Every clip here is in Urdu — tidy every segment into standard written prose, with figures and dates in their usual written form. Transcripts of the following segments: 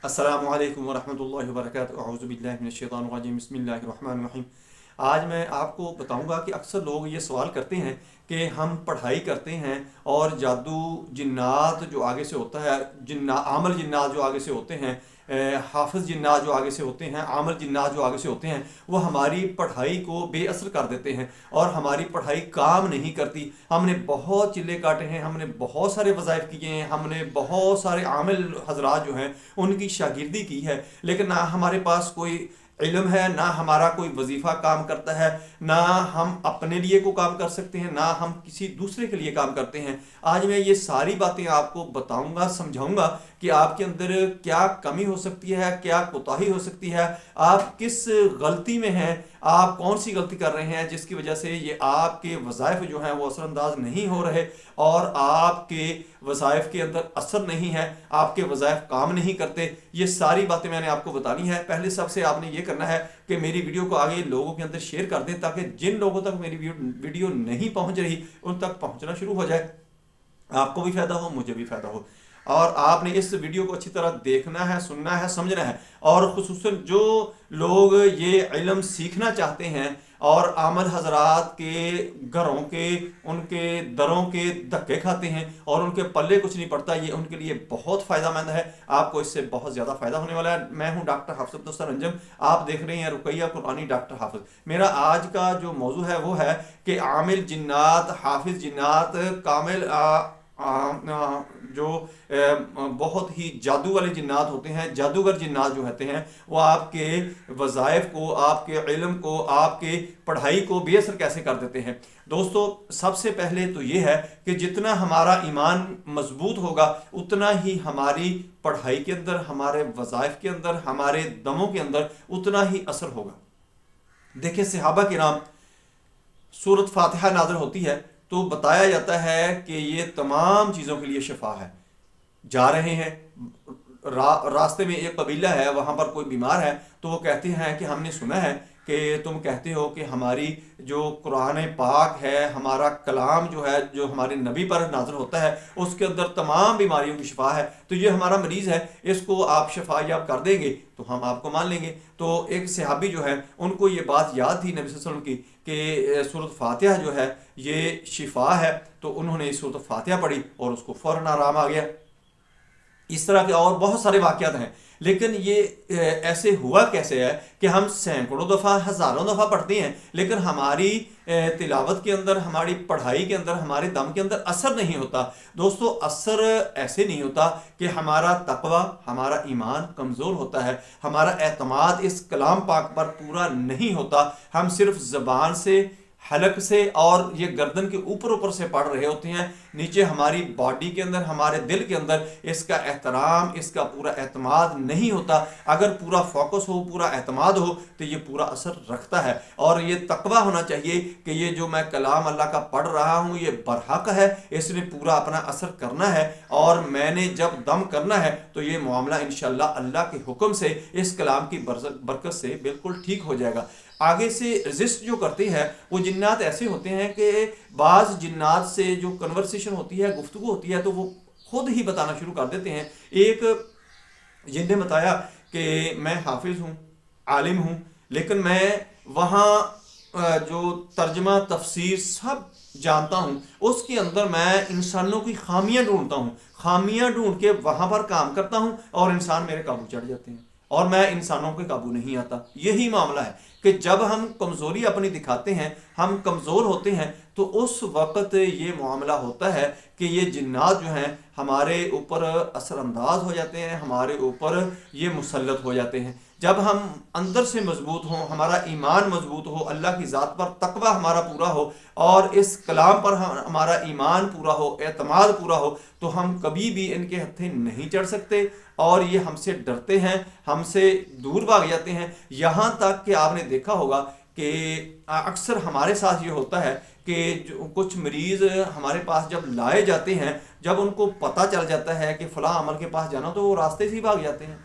السلام علیکم ورحمۃ اللہ وبرکاتہ، اعوذ باللہ من الشیطان الرجیم، بسم اللہ الرحمن الرحیم۔ آج میں آپ کو بتاؤں گا کہ اکثر لوگ یہ سوال کرتے ہیں کہ ہم پڑھائی کرتے ہیں اور جادو جنات جو آگے سے ہوتا ہے، عامل جنات جو آگے سے ہوتے ہیں، حافظ جنات جو آگے سے ہوتے ہیں، عامل جنات جو آگے سے ہوتے ہیں، وہ ہماری پڑھائی کو بے اثر کر دیتے ہیں اور ہماری پڑھائی کام نہیں کرتی۔ ہم نے بہت چلے کاٹے ہیں، ہم نے بہت سارے وظائف کیے ہیں، ہم نے بہت سارے عامل حضرات جو ہیں ان کی شاگردی کی ہے، لیکن نہ ہمارے پاس کوئی علم ہے، نہ ہمارا کوئی وظیفہ کام کرتا ہے، نہ ہم اپنے لیے کو کام کر سکتے ہیں، نہ ہم کسی دوسرے کے لیے کام کرتے ہیں۔ آج میں یہ ساری باتیں آپ کو بتاؤں گا، سمجھاؤں گا کہ آپ کے اندر کیا کمی ہو سکتی ہے، کیا کوتاہی ہو سکتی ہے، آپ کس غلطی میں ہیں، آپ کون سی غلطی کر رہے ہیں جس کی وجہ سے یہ آپ کے وظائف جو ہیں وہ اثر انداز نہیں ہو رہے اور آپ کے وظائف کے اندر اثر نہیں ہے، آپ کے وظائف کام نہیں کرتے۔ یہ ساری باتیں میں نے آپ کو بتانی ہے۔ پہلے سب سے آپ نے یہ کرنا ہے کہ میری ویڈیو کو آگے لوگوں کے اندر شیئر کر دیں تاکہ جن لوگوں تک میری ویڈیو نہیں پہنچ رہی ان تک پہنچنا شروع ہو جائے، آپ کو بھی فائدہ ہو، مجھے بھی فائدہ ہو۔ اور آپ نے اس ویڈیو کو اچھی طرح دیکھنا ہے، سننا ہے، سمجھنا ہے، اور خصوصاً جو لوگ یہ علم سیکھنا چاہتے ہیں اور عامل حضرات کے گھروں کے، ان کے دروں کے دھکے کھاتے ہیں اور ان کے پلے کچھ نہیں پڑتا، یہ ان کے لیے بہت فائدہ مند ہے، آپ کو اس سے بہت زیادہ فائدہ ہونے والا ہے۔ میں ہوں ڈاکٹر حافظ عبدالستار انجم، آپ دیکھ رہے ہیں رقیہ قرآنی ڈاکٹر حافظ۔ میرا آج کا جو موضوع ہے وہ ہے کہ عامل جنات، حافظ جنات، کامل جو بہت ہی جادو والے جنات ہوتے ہیں، جادوگر جنات جو ہوتے ہیں، وہ آپ کے وظائف کو، آپ کے علم کو، آپ کے پڑھائی کو بے اثر کیسے کر دیتے ہیں۔ دوستو، سب سے پہلے تو یہ ہے کہ جتنا ہمارا ایمان مضبوط ہوگا اتنا ہی ہماری پڑھائی کے اندر، ہمارے وظائف کے اندر، ہمارے دموں کے اندر اتنا ہی اثر ہوگا۔ دیکھیں صحابہ کرام، سورۃ فاتحہ نازل ہوتی ہے تو بتایا جاتا ہے کہ یہ تمام چیزوں کے لیے شفا ہے۔ جا رہے ہیں، راستے میں ایک قبیلہ ہے، وہاں پر کوئی بیمار ہے تو وہ کہتے ہیں کہ ہم نے سنا ہے کہ تم کہتے ہو کہ ہماری جو قرآن پاک ہے، ہمارا کلام جو ہے، جو ہمارے نبی پر نازل ہوتا ہے، اس کے اندر تمام بیماریوں کی شفا ہے، تو یہ ہمارا مریض ہے، اس کو آپ شفا یاب کر دیں گے تو ہم آپ کو مان لیں گے۔ تو ایک صحابی جو ہے ان کو یہ بات یاد تھی نبی صلی اللہ علیہ وسلم کی کہ سورۃ فاتحہ جو ہے یہ شفا ہے، تو انہوں نے سورۃ فاتحہ پڑھی اور اس کو فوراً آرام آ گیا۔ اس طرح کے اور بہت سارے واقعات ہیں، لیکن یہ ایسے ہوا کیسے ہے کہ ہم سینکڑوں دفعہ، ہزاروں دفعہ پڑھتے ہیں لیکن ہماری تلاوت کے اندر، ہماری پڑھائی کے اندر، ہمارے دم کے اندر اثر نہیں ہوتا۔ دوستو، اثر ایسے نہیں ہوتا کہ ہمارا تقوی، ہمارا ایمان کمزور ہوتا ہے، ہمارا اعتماد اس کلام پاک پر پورا نہیں ہوتا، ہم صرف زبان سے، حلق سے اور یہ گردن کے اوپر سے پڑھ رہے ہوتے ہیں، نیچے ہماری باڈی کے اندر، ہمارے دل کے اندر اس کا احترام، اس کا پورا اعتماد نہیں ہوتا۔ اگر پورا فوکس ہو، پورا اعتماد ہو تو یہ پورا اثر رکھتا ہے، اور یہ تقوی ہونا چاہیے کہ یہ جو میں کلام اللہ کا پڑھ رہا ہوں یہ برحق ہے، اس نے پورا اپنا اثر کرنا ہے، اور میں نے جب دم کرنا ہے تو یہ معاملہ انشاءاللہ اللہ کے حکم سے، اس کلام کی برکت سے بالکل ٹھیک ہو جائے گا۔ آگے سے رزسٹ جو کرتے ہیں وہ جنات ایسے ہوتے ہیں کہ بعض جنات سے جو کنورسیشن ہوتی ہے، گفتگو ہوتی ہے، تو وہ خود ہی بتانا شروع کر دیتے ہیں۔ ایک جن نے بتایا کہ میں حافظ ہوں، عالم ہوں، لیکن میں وہاں جو ترجمہ، تفسیر سب جانتا ہوں، اس کے اندر میں انسانوں کی خامیاں ڈھونڈتا ہوں، خامیاں ڈھونڈ کے وہاں پر کام کرتا ہوں اور انسان میرے قابو چڑھ جاتے ہیں اور میں انسانوں کے قابو نہیں آتا۔ یہی معاملہ ہے کہ جب ہم کمزوری اپنی دکھاتے ہیں، ہم کمزور ہوتے ہیں، تو اس وقت یہ معاملہ ہوتا ہے کہ یہ جنات جو ہیں ہمارے اوپر اثر انداز ہو جاتے ہیں، ہمارے اوپر یہ مسلط ہو جاتے ہیں۔ جب ہم اندر سے مضبوط ہوں، ہمارا ایمان مضبوط ہو، اللہ کی ذات پر تقوی ہمارا پورا ہو اور اس کلام پر ہمارا ایمان پورا ہو، اعتماد پورا ہو، تو ہم کبھی بھی ان کے ہتھے نہیں چڑھ سکتے اور یہ ہم سے ڈرتے ہیں، ہم سے دور بھاگ جاتے ہیں۔ یہاں تک کہ آپ نے دیکھا ہوگا کہ اکثر ہمارے ساتھ یہ ہوتا ہے کہ جو کچھ مریض ہمارے پاس جب لائے جاتے ہیں، جب ان کو پتہ چل جاتا ہے کہ فلاں عمل کے پاس جانا، تو وہ راستے سے ہی بھاگ جاتے ہیں،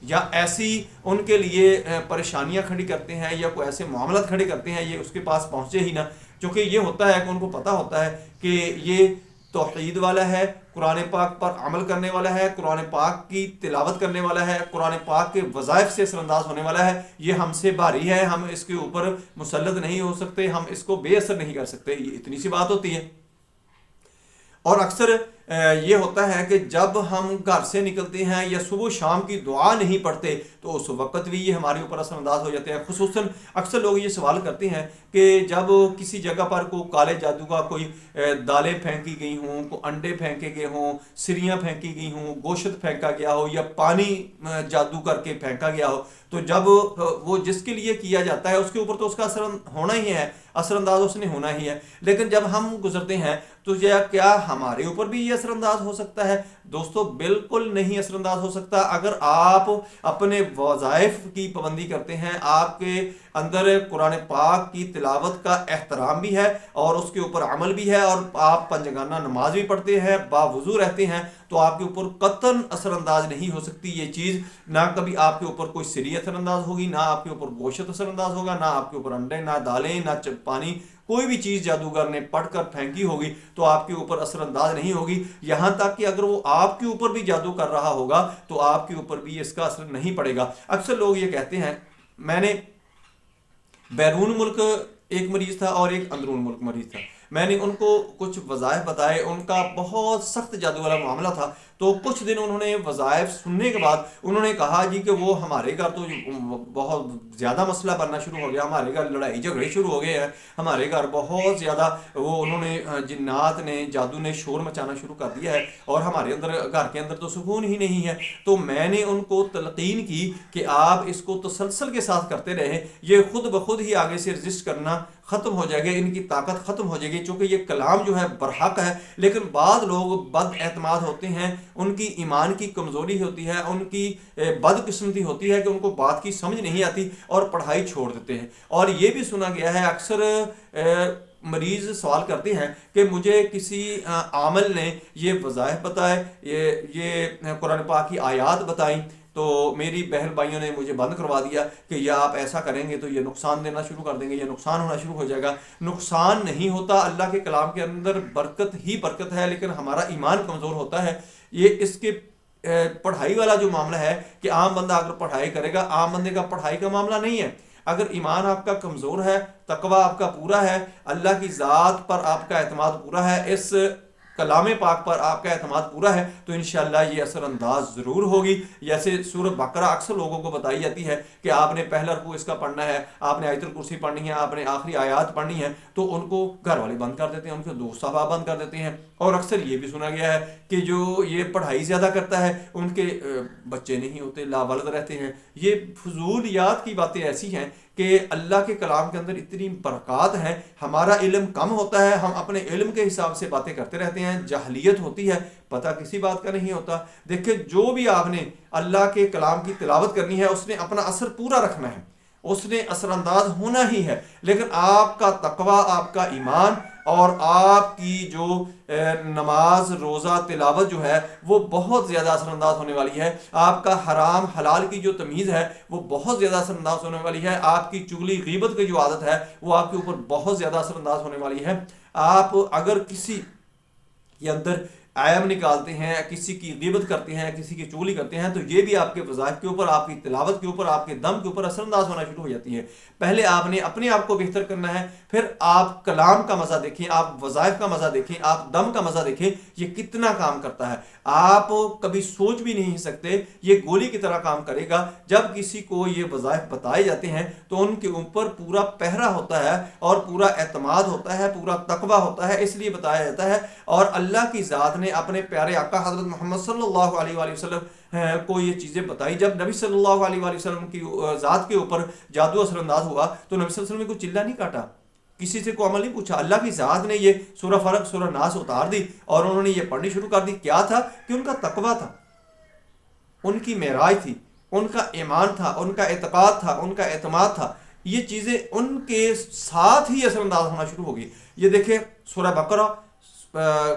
یا ایسی ان کے لیے پریشانیاں کھڑی کرتے ہیں یا کوئی ایسے معاملات کھڑے کرتے ہیں یہ اس کے پاس پہنچے ہی نہ، چونکہ یہ ہوتا ہے کہ ان کو پتہ ہوتا ہے کہ یہ توحید والا ہے، قرآن پاک پر عمل کرنے والا ہے، قرآن پاک کی تلاوت کرنے والا ہے، قرآن پاک کے وظائف سے اثر انداز ہونے والا ہے، یہ ہم سے بھاری ہے، ہم اس کے اوپر مسلط نہیں ہو سکتے، ہم اس کو بے اثر نہیں کر سکتے، یہ اتنی سی بات ہوتی ہے۔ اور اکثر یہ ہوتا ہے کہ جب ہم گھر سے نکلتے ہیں یا صبح و شام کی دعا نہیں پڑھتے تو اس وقت بھی یہ ہمارے اوپر اثر انداز ہو جاتے ہیں۔ خصوصاً اکثر لوگ یہ سوال کرتے ہیں کہ جب کسی جگہ پر کوئی کالے جادو کا کوئی دالیں پھینکی گئی ہوں، کوئی انڈے پھینکے گئے ہوں، سریاں پھینکی گئی ہوں، گوشت پھینکا گیا ہو یا پانی جادو کر کے پھینکا گیا ہو، تو جب وہ جس کے لیے کیا جاتا ہے اس کے اوپر تو اس کا اثر ہونا ہی ہے، اثر انداز اس نے ہونا ہی ہے، لیکن جب ہم گزرتے ہیں تو کیا ہمارے اوپر بھی یہ اثر انداز ہو سکتا ہے؟ دوستو بالکل نہیں اثر انداز ہو سکتا۔ اگر آپ اپنے وظائف کی پابندی کرتے ہیں، آپ کے اندر قرآن پاک کی تلاوت کا احترام بھی ہے اور اس کے اوپر عمل بھی ہے، اور آپ پنجگانہ نماز بھی پڑھتے ہیں، باوضو رہتے ہیں، تو آپ کے اوپر قطعاً اثر انداز نہیں ہو سکتی یہ چیز۔ نہ کبھی آپ کے اوپر کوئی سری اثر انداز ہوگی، نہ آپ کے اوپر گوشت اثر انداز ہوگا، نہ آپ کے اوپر انڈے، نہ دالیں، نہ پانی، کوئی بھی چیز جادوگر نے پڑھ کر پھینکی ہوگی تو آپ کے اوپر اثر انداز نہیں ہوگی۔ یہاں تک کہ اگر وہ آپ کے اوپر بھی جادو کر رہا ہوگا تو آپ کے اوپر بھی اس کا اثر نہیں پڑے گا۔ اکثر لوگ یہ کہتے ہیں، میں نے بیرون ملک ایک مریض تھا اور ایک اندرون ملک مریض تھا، میں نے ان کو کچھ وظائف بتائے، ان کا بہت سخت جادو والا معاملہ تھا، تو کچھ دن انہوں نے وظائف سننے کے بعد انہوں نے کہا جی کہ وہ ہمارے گھر تو بہت زیادہ مسئلہ بننا شروع ہو گیا، ہمارے گھر لڑائی جھگڑے شروع ہو گئے ہیں، ہمارے گھر بہت زیادہ انہوں نے جنات نے جادو نے شور مچانا شروع کر دیا ہے اور ہمارے اندر گھر کے اندر تو سکون ہی نہیں ہے۔ تو میں نے ان کو تلقین کی کہ آپ اس کو تسلسل کے ساتھ کرتے رہیں، یہ خود بخود ہی آگے سے رجسٹ کرنا ختم ہو جائے گا، ان کی طاقت ختم ہو جائے گی، چونکہ یہ کلام جو ہے برحق ہے۔ لیکن بعض لوگ بد اعتماد ہوتے ہیں، ان کی ایمان کی کمزوری ہوتی ہے، ان کی بد قسمتی ہوتی ہے کہ ان کو بات کی سمجھ نہیں آتی اور پڑھائی چھوڑ دیتے ہیں۔ اور یہ بھی سنا گیا ہے، اکثر مریض سوال کرتے ہیں کہ مجھے کسی عامل نے یہ وظائف بتائے، یہ قرآن پاک کی آیات بتائیں، تو میری بہن بھائیوں نے مجھے بند کروا دیا کہ یا آپ ایسا کریں گے تو یہ نقصان دینا شروع کر دیں گے، یہ نقصان ہونا شروع ہو جائے گا۔ نقصان نہیں ہوتا، اللہ کے کلام کے اندر برکت ہی برکت ہے، لیکن ہمارا ایمان کمزور ہوتا ہے۔ یہ اس کے پڑھائی والا جو معاملہ ہے کہ عام بندہ اگر پڑھائی کرے گا، عام بندے کا پڑھائی کا معاملہ نہیں ہے۔ اگر ایمان آپ کا کمزور ہے، تقوی آپ کا پورا ہے، اللہ کی ذات پر آپ کا اعتماد پورا ہے، اس کلام پاک پر آپ کا اعتماد پورا ہے، تو انشاءاللہ یہ اثر انداز ضرور ہوگی۔ جیسے سورۃ بقرہ اکثر لوگوں کو بتائی جاتی ہے کہ آپ نے پہلا رکوع اس کا پڑھنا ہے، آپ نے آیت الکرسی پڑھنی ہے، آپ نے آخری آیات پڑھنی ہے، تو ان کو گھر والے بند کر دیتے ہیں، ان کے دوست صاحب بند کر دیتے ہیں۔ اور اکثر یہ بھی سنا گیا ہے کہ جو یہ پڑھائی زیادہ کرتا ہے ان کے بچے نہیں ہوتے، لا ولد رہتے ہیں۔ یہ فضولیات کی باتیں ایسی ہیں کہ اللہ کے کلام کے اندر اتنی برکات ہیں، ہمارا علم کم ہوتا ہے، ہم اپنے علم کے حساب سے باتیں کرتے رہتے ہیں، جاہلیت ہوتی ہے، پتہ کسی بات کا نہیں ہوتا۔ دیکھیں، جو بھی آپ نے اللہ کے کلام کی تلاوت کرنی ہے اس نے اپنا اثر پورا رکھنا ہے، اس نے اثر انداز ہونا ہی ہے، لیکن آپ کا تقوی، آپ کا ایمان اور آپ کی جو نماز روزہ تلاوت جو ہے وہ بہت زیادہ اثر انداز ہونے والی ہے۔ آپ کا حرام حلال کی جو تمیز ہے وہ بہت زیادہ اثر انداز ہونے والی ہے۔ آپ کی چغلی غیبت کی جو عادت ہے وہ آپ کے اوپر بہت زیادہ اثر انداز ہونے والی ہے۔ آپ اگر کسی کے اندر عیب نکالتے ہیں، کسی کی غیبت کرتے ہیں، کسی کی چغلی کرتے ہیں، تو یہ بھی آپ کے وظائف کے اوپر، آپ کی تلاوت کے اوپر، آپ کے دم کے اوپر اثر انداز ہونا شروع ہو جاتی ہے۔ پہلے آپ نے اپنے آپ کو بہتر کرنا ہے، پھر آپ کلام کا مزہ دیکھیں، آپ وظائف کا مزہ دیکھیں، آپ دم کا مزہ دیکھیں، یہ کتنا کام کرتا ہے۔ آپ کبھی سوچ بھی نہیں سکتے، یہ گولی کی طرح کام کرے گا۔ جب کسی کو یہ وظائف بتائے جاتے ہیں تو ان کے اوپر پورا پہرا ہوتا ہے اور پورا اعتماد ہوتا ہے، پورا تقویٰ ہوتا ہے، اس لیے بتایا جاتا ہے۔ اور اللہ کی ذات نے اپنے پیارے آقا حضرت محمد صلی اللہ علیہ وآلہ وسلم کو یہ چیزیں بتائی۔ جب نبی صلی اللہ علیہ وآلہ وسلم کی ذات کے اوپر جادو اثر انداز ہوا تو نبی صلی اللہ علیہ وسلم نے کوئی چلہ نہیں کاٹا، کسی سے کوئی عمل نہیں پوچھا، اللہ کی ذات نے یہ سورہ فلق سورہ ناس اتار دی اور انہوں نے یہ پڑھنی شروع کر دی۔ کیا تھا کہ ان کا تقویٰ تھا، ان کی معراج تھی، ان کا ایمان تھا، ان کا اعتقاد تھا، ان کا اعتماد تھا، یہ چیزیں ان کے ساتھ ہی اثر انداز ہونا شروع ہوگی۔ یہ دیکھیں سورہ بقرہ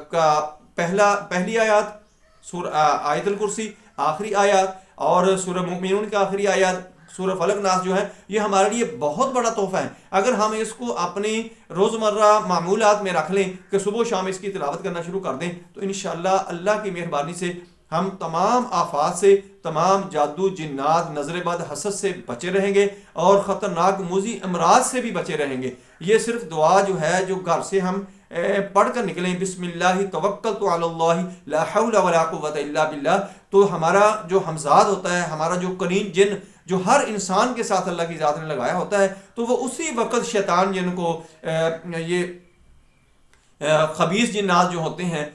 کا پہلی آیات، آیت الکرسی آخری آیات، اور سورہ مومنون کا آخری آیات، سورہ فلق ناس جو ہے یہ ہمارے لیے بہت بڑا تحفہ ہے. اگر ہم اس کو اپنی روزمرہ معمولات میں رکھ لیں کہ صبح و شام اس کی تلاوت کرنا شروع کر دیں تو انشاءاللہ اللہ کی مہربانی سے ہم تمام آفات سے، تمام جادو جنات نظر بد حسد سے بچے رہیں گے اور خطرناک موذی امراض سے بھی بچے رہیں گے. یہ صرف دعا جو ہے جو گھر سے ہم پڑھ کر نکلیں، بسم اللہ توکلت علی اللہ لا حول ولا قوت الا باللہ، تو ہمارا جو حمزاد ہوتا ہے، ہمارا جو قرین جن جو ہر انسان کے ساتھ اللہ کی ذات نے لگایا ہوتا ہے، تو وہ اسی وقت شیطان جن کو یہ خبیث جنات جو ہوتے ہیں،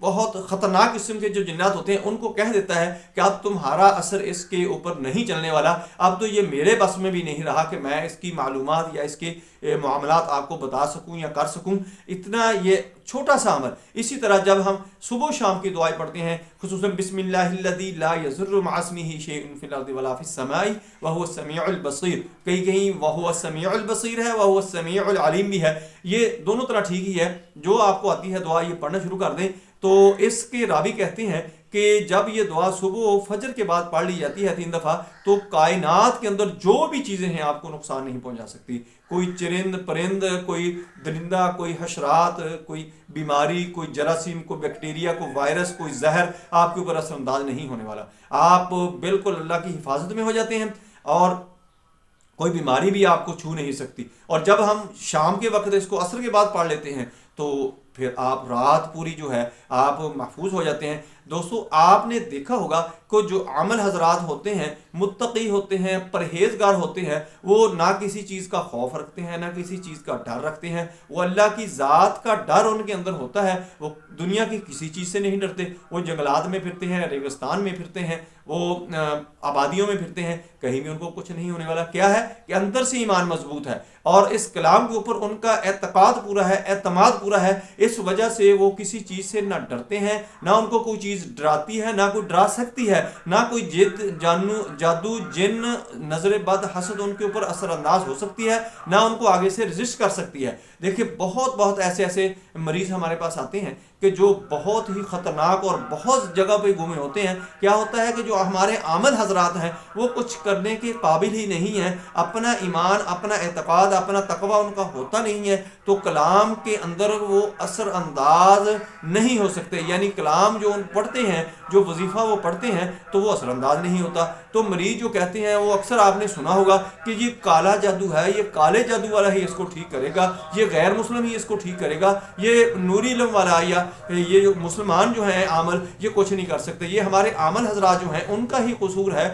بہت خطرناک قسم کے جو جنات ہوتے ہیں، ان کو کہہ دیتا ہے کہ اب تمہارا اثر اس کے اوپر نہیں چلنے والا، اب تو یہ میرے بس میں بھی نہیں رہا کہ میں اس کی معلومات یا اس کے معاملات آپ کو بتا سکوں یا کر سکوں. اتنا یہ چھوٹا سا عمل. اسی طرح جب ہم صبح و شام کی دعائیں پڑھتے ہیں، خصوصاً بسم اللہ الذی لا یضر مع اسمہ شیء فی الارض ولا فی السماء وہو السمیع البصیر، کہیں وہو السمیع البصیر ہے، وہو السمیع العلیم بھی ہے، یہ دونوں طرح ٹھیک ہی ہے. جو آپ کو آتی ہے دعا یہ پڑھنا شروع کر دیں. تو اس کے راوی کہتے ہیں کہ جب یہ دعا صبح و فجر کے بعد پڑھ لی جاتی ہے 3 دفعہ، تو کائنات کے اندر جو بھی چیزیں ہیں آپ کو نقصان نہیں پہنچا سکتی. کوئی چرند پرند، کوئی درندہ، کوئی حشرات، کوئی بیماری، کوئی جراثیم، کوئی بیکٹیریا، کوئی وائرس، کوئی زہر آپ کے اوپر اثر انداز نہیں ہونے والا. آپ بالکل اللہ کی حفاظت میں ہو جاتے ہیں اور کوئی بیماری بھی آپ کو چھو نہیں سکتی. اور جب ہم شام کے وقت اس کو عصر کے بعد پڑھ لیتے ہیں تو پھر آپ رات پوری جو ہے آپ محفوظ ہو جاتے ہیں. دوستو آپ نے دیکھا ہوگا کہ جو عامل حضرات ہوتے ہیں، متقی ہوتے ہیں، پرہیزگار ہوتے ہیں، وہ نہ کسی چیز کا خوف رکھتے ہیں، نہ کسی چیز کا ڈر رکھتے ہیں. وہ اللہ کی ذات کا ڈر ان کے اندر ہوتا ہے. وہ دنیا کی کسی چیز سے نہیں ڈرتے. وہ جنگلات میں پھرتے ہیں، ریگستان میں پھرتے ہیں، وہ آبادیوں میں پھرتے ہیں، کہیں بھی ان کو کچھ نہیں ہونے والا. کیا ہے کہ اندر سے ایمان مضبوط ہے اور اس کلام کے اوپر ان کا اعتقاد پورا ہے، اعتماد پورا ہے. اس وجہ سے وہ کسی چیز سے نہ ڈرتے ہیں، نہ ان کو کوئی چیز ڈراتی ہے، نہ کوئی ڈرا سکتی ہے، نہ کوئی جادو جن نظر بد حسد ان کے اوپر اثر انداز ہو سکتی ہے، نہ ان کو آگے سے رزسٹ کر سکتی ہے. دیکھیں بہت ایسے مریض ہمارے پاس آتے ہیں کہ جو بہت ہی خطرناک اور بہت جگہ پہ گھومے ہوتے ہیں. کیا ہوتا ہے کہ جو ہمارے عامل حضرات ہیں وہ کچھ کرنے کے قابل ہی نہیں ہیں، اپنا ایمان، اپنا اعتقاد، اپنا تقوی ان کا ہوتا نہیں ہے، تو کلام کے اندر وہ اثر انداز نہیں ہو سکتے. یعنی کلام جو پڑھتے ہیں، جو وظیفہ وہ پڑھتے ہیں، تو وہ اثر انداز نہیں ہوتا. تو مریض جو کہتے ہیں وہ اکثر آپ نے سنا ہوگا کہ یہ کالا جادو ہے، یہ کالے جادو والا ہی اس کو ٹھیک کرے گا، یہ غیر مسلم ہی اس کو ٹھیک کرے گا، یہ نوری علم والا یا یہ جو مسلمان جو ہیں عامل یہ کچھ نہیں کر سکتے. یہ ہمارے عامل حضرات جو ہیں ان کا ہی قصور ہے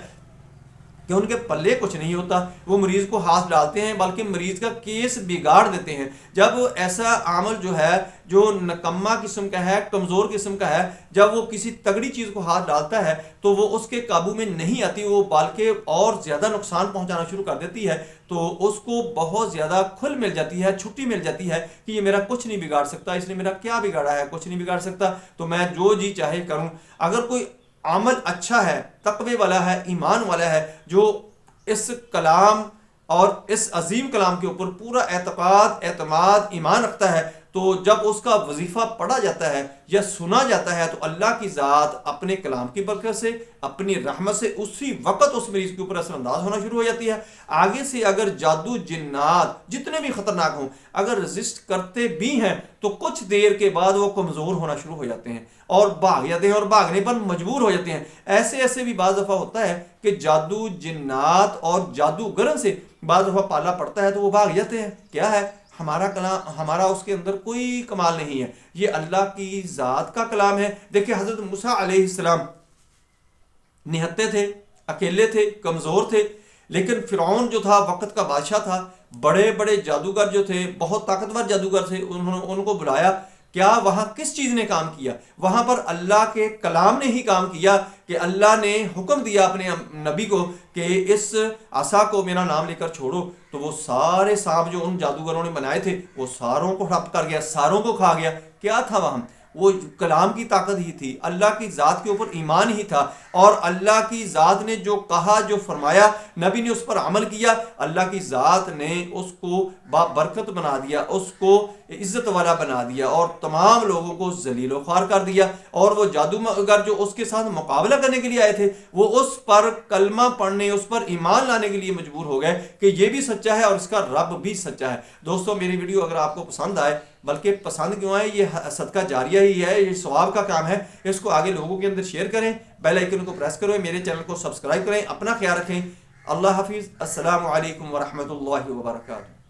کہ ان کے پلے کچھ نہیں ہوتا. وہ مریض کو ہاتھ ڈالتے ہیں بلکہ مریض کا کیس بگاڑ دیتے ہیں. جب ایسا عامل جو ہے جو نکما قسم کا ہے، کمزور قسم کا ہے، جب وہ کسی تگڑی چیز کو ہاتھ ڈالتا ہے تو وہ اس کے قابو میں نہیں آتی، وہ بلکہ اور زیادہ نقصان پہنچانا شروع کر دیتی ہے. تو اس کو بہت زیادہ کھل مل جاتی ہے، چھٹی مل جاتی ہے کہ یہ میرا کچھ نہیں بگاڑ سکتا، اس نے میرا کیا بگاڑا ہے، کچھ نہیں بگاڑ سکتا، تو میں جو جی چاہے کروں. اگر کوئی عمل اچھا ہے، تقوی والا ہے، ایمان والا ہے، جو اس کلام اور اس عظیم کلام کے اوپر پورا اعتقاد، اعتماد، ایمان رکھتا ہے، تو جب اس کا وظیفہ پڑھا جاتا ہے یا سنا جاتا ہے تو اللہ کی ذات اپنے کلام کی برکت سے، اپنی رحمت سے اسی وقت اس مریض کے اوپر اثر انداز ہونا شروع ہو جاتی ہے. آگے سے اگر جادو جنات جتنے بھی خطرناک ہوں اگر رزسٹ کرتے بھی ہیں تو کچھ دیر کے بعد وہ کمزور ہونا شروع ہو جاتے ہیں اور بھاگ جاتے ہیں اور بھاگنے پر مجبور ہو جاتے ہیں. ایسے بھی بعض دفعہ ہوتا ہے کہ جادو جنات اور جادوگرن سے بعض دفعہ پالا پڑتا ہے تو وہ بھاگ جاتے ہیں. کیا ہے؟ ہمارا کلام، ہمارا اس کے اندر کوئی کمال نہیں ہے، یہ اللہ کی ذات کا کلام ہے. دیکھیں حضرت موسیٰ علیہ السلام نہتے تھے، اکیلے تھے، کمزور تھے، لیکن فرعون جو تھا وقت کا بادشاہ تھا، بڑے بڑے جادوگر جو تھے، بہت طاقتور جادوگر تھے، انہوں نے ان کو بلایا. کیا وہاں کس چیز نے کام کیا؟ وہاں پر اللہ کے کلام نے ہی کام کیا کہ اللہ نے حکم دیا اپنے نبی کو کہ اس عصا کو میرا نام لے کر چھوڑو، تو وہ سارے سانپ جو ان جادوگروں نے بنائے تھے وہ ساروں کو ہڑپ کر گیا، ساروں کو کھا گیا. کیا تھا وہاں؟ وہ کلام کی طاقت ہی تھی، اللہ کی ذات کے اوپر ایمان ہی تھا، اور اللہ کی ذات نے جو کہا، جو فرمایا، نبی نے اس پر عمل کیا، اللہ کی ذات نے اس کو برکت بنا دیا، اس کو عزت والا بنا دیا، اور تمام لوگوں کو ذلیل و خوار کر دیا۔ اور وہ جادوگر جو اس کے ساتھ مقابلہ کرنے کے لیے آئے تھے، وہ اس پر کلمہ پڑھنے، اس پر ایمان لانے کے لیے مجبور ہو گئے کہ یہ بھی سچا ہے اور اس کا رب بھی سچا ہے۔ دوستو میری ویڈیو اگر آپ کو پسند آئے، بلکہ پسند کیوں آئے، یہ صدقہ جاریہ ہی ہے، یہ ثواب کا کام ہے، اس کو آگے لوگوں کے اندر شیئر کریں، بیل آئیکن کو پریس کریں، میرے چینل کو سبسکرائب کریں۔ اپنا خیال رکھیں۔ اللہ حافظ۔ السلام علیکم ورحمۃ اللہ وبرکاتہ۔